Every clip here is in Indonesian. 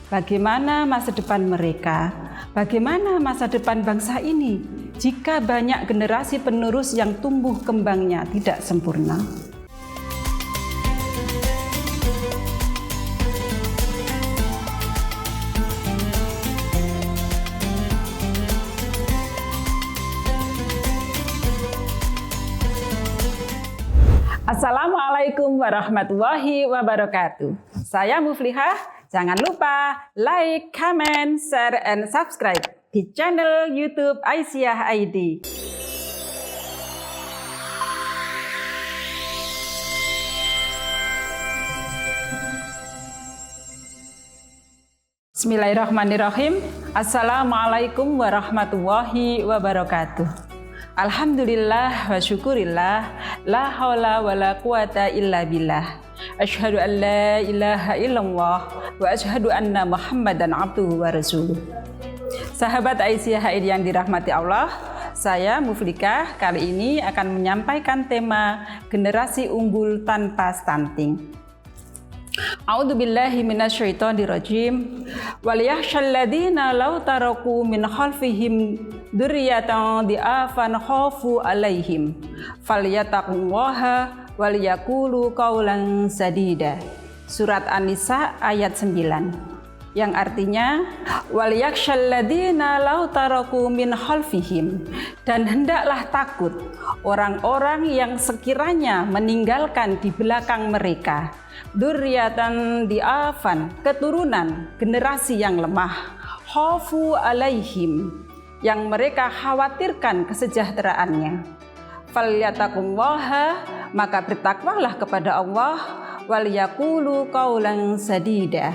Bagaimana masa depan mereka? Bagaimana masa depan bangsa ini jika banyak generasi penerus yang tumbuh kembangnya tidak sempurna? Assalamualaikum warahmatullahi wabarakatuh. Saya Muflihah. Jangan lupa like, comment, share, and subscribe di channel YouTube Aisyah ID. Bismillahirrahmanirrahim. Assalamualaikum warahmatullahi wabarakatuh. Alhamdulillah wa syukurillah, la haula wa la quwata illa billah. Asyhadu an la ilaha illallah wa asyhadu anna Muhammadan abduhu wa rasuluh. Sahabat Aisyah ID yang dirahmati Allah, saya Muflihah kali ini akan menyampaikan tema generasi unggul tanpa stunting. A'udzubillahi minasyaitonirrajim. Waliyahsyal ladzina law taraku min khalfihim dzurriyyatan di'afan khafu 'alaihim falyattaqullaha waliyaqulu qaulan sadida. Surat An-Nisa ayat 9. Yang artinya waliyahsyal ladzina law taraku min khalfihim, dan hendaklah takut orang-orang yang sekiranya meninggalkan di belakang mereka dzurriyyatan di'afan, keturunan generasi yang lemah, khafu 'alaihim, yang mereka khawatirkan kesejahteraannya. Falyattaqullaha, maka bertakwalah kepada Allah, waliyaqulu qaulan sadida,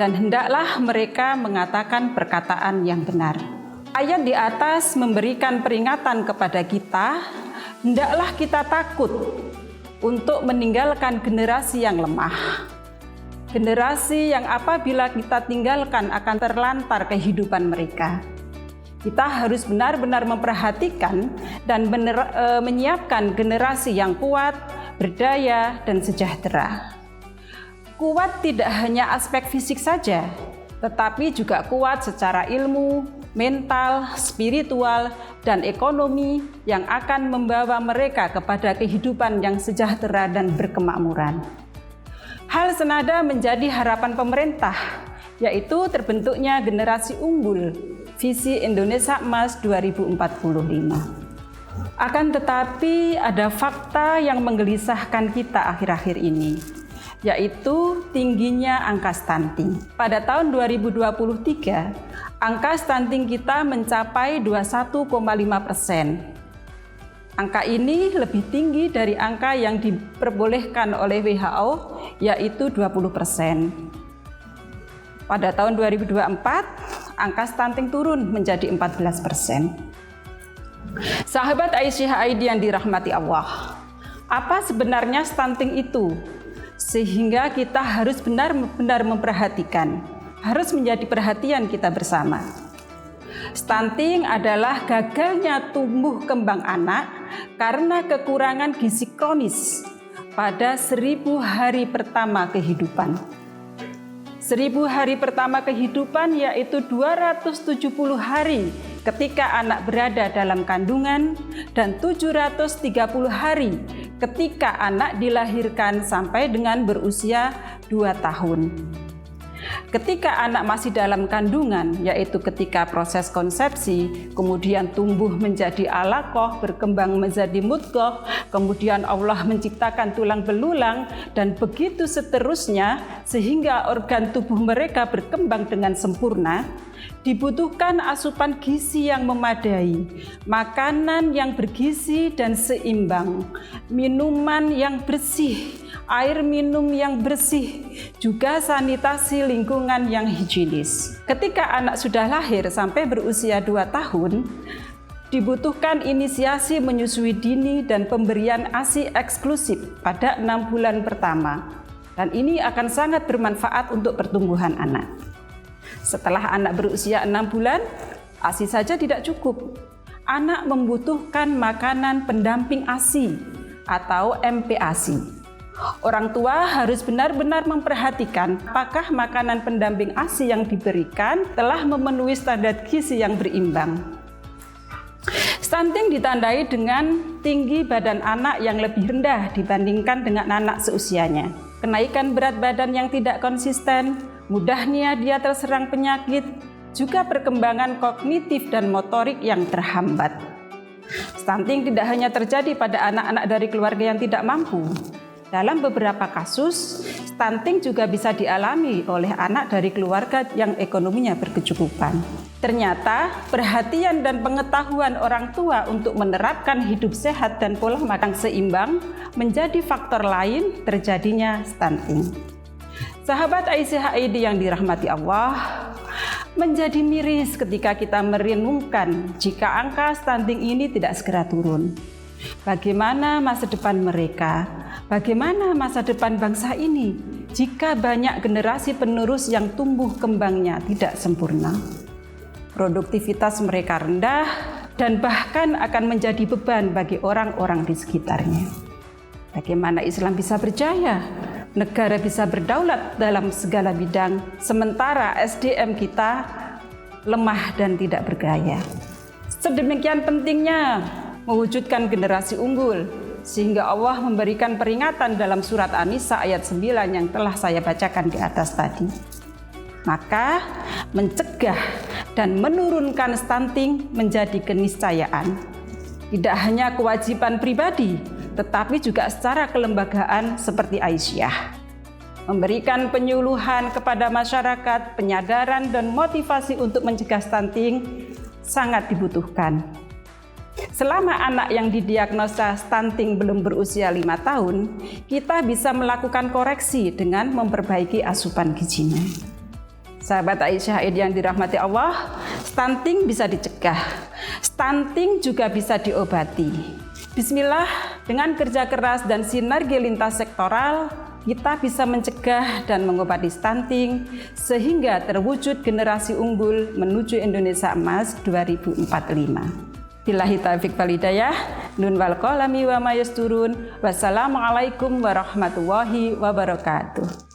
dan hendaklah mereka mengatakan perkataan yang benar. Ayat di atas memberikan peringatan kepada kita, hendaklah kita takut untuk meninggalkan generasi yang lemah. Generasi yang apabila kita tinggalkan akan terlantar kehidupan mereka. Kita harus benar-benar memperhatikan dan menyiapkan generasi yang kuat, berdaya, dan sejahtera. Kuat tidak hanya aspek fisik saja, tetapi juga kuat secara ilmu, mental, spiritual, dan ekonomi yang akan membawa mereka kepada kehidupan yang sejahtera dan berkemakmuran. Hal senada menjadi harapan pemerintah, yaitu terbentuknya generasi unggul, visi Indonesia Emas 2045. Akan tetapi ada fakta yang menggelisahkan kita akhir-akhir ini, yaitu tingginya angka stunting. Pada tahun 2023, angka stunting kita mencapai 21,5%. Angka ini lebih tinggi dari angka yang diperbolehkan oleh WHO, yaitu 20%. Pada tahun 2024, angka stunting turun menjadi 14%. Sahabat Aisyah ID yang dirahmati Allah, apa sebenarnya stunting itu? Sehingga kita harus benar-benar memperhatikan, harus menjadi perhatian kita bersama. Stunting adalah gagalnya tumbuh kembang anak karena kekurangan gizi kronis pada 1000 hari pertama kehidupan. 1000 hari pertama kehidupan yaitu 270 hari ketika anak berada dalam kandungan dan 730 hari ketika anak dilahirkan sampai dengan berusia 2 tahun. Ketika anak masih dalam kandungan, yaitu ketika proses konsepsi, kemudian tumbuh menjadi alaqah, berkembang menjadi mudghah, kemudian Allah menciptakan tulang belulang, dan begitu seterusnya, sehingga organ tubuh mereka berkembang dengan sempurna, dibutuhkan asupan gizi yang memadai, makanan yang bergizi dan seimbang, minuman yang bersih, air minum yang bersih, juga sanitasi lingkungan yang higienis. Ketika anak sudah lahir sampai berusia 2 tahun, dibutuhkan inisiasi menyusui dini dan pemberian ASI eksklusif pada 6 bulan pertama. Dan ini akan sangat bermanfaat untuk pertumbuhan anak. Setelah anak berusia 6 bulan, ASI saja tidak cukup. Anak membutuhkan makanan pendamping ASI atau MPASI. Orang tua harus benar-benar memperhatikan apakah makanan pendamping ASI yang diberikan telah memenuhi standar gizi yang berimbang. Stunting ditandai dengan tinggi badan anak yang lebih rendah dibandingkan dengan anak seusianya, kenaikan berat badan yang tidak konsisten, mudahnya dia terserang penyakit, juga perkembangan kognitif dan motorik yang terhambat. Stunting tidak hanya terjadi pada anak-anak dari keluarga yang tidak mampu. Dalam beberapa kasus, stunting juga bisa dialami oleh anak dari keluarga yang ekonominya berkecukupan. Ternyata, perhatian dan pengetahuan orang tua untuk menerapkan hidup sehat dan pola makan seimbang menjadi faktor lain terjadinya stunting. Sahabat ICHID yang dirahmati Allah, menjadi miris ketika kita merenungkan jika angka stunting ini tidak segera turun. Bagaimana masa depan mereka? Bagaimana masa depan bangsa ini jika banyak generasi penerus yang tumbuh kembangnya tidak sempurna? Produktivitas mereka rendah dan bahkan akan menjadi beban bagi orang-orang di sekitarnya. Bagaimana Islam bisa berjaya? Negara bisa berdaulat dalam segala bidang, sementara SDM kita lemah dan tidak bergaya. Sedemikian pentingnya mewujudkan generasi unggul, sehingga Allah memberikan peringatan dalam surat An-Nisa ayat 9 yang telah saya bacakan di atas tadi. Maka mencegah dan menurunkan stunting menjadi keniscayaan. Tidak hanya kewajiban pribadi, tetapi juga secara kelembagaan seperti Aisyah. Memberikan penyuluhan kepada masyarakat, penyadaran dan motivasi untuk mencegah stunting sangat dibutuhkan. Selama anak yang didiagnosa stunting belum berusia 5 tahun, kita bisa melakukan koreksi dengan memperbaiki asupan gizinya. Sahabat ICHID yang dirahmati Allah, stunting bisa dicegah. Stunting juga bisa diobati. Bismillah, dengan kerja keras dan sinergi lintas sektoral, kita bisa mencegah dan mengobati stunting sehingga terwujud generasi unggul menuju Indonesia Emas 2045. Billahi taufiq wal hidayah. Nun wal qalami wa ma yasturun. Wassalamualaikum warahmatullahi wabarakatuh.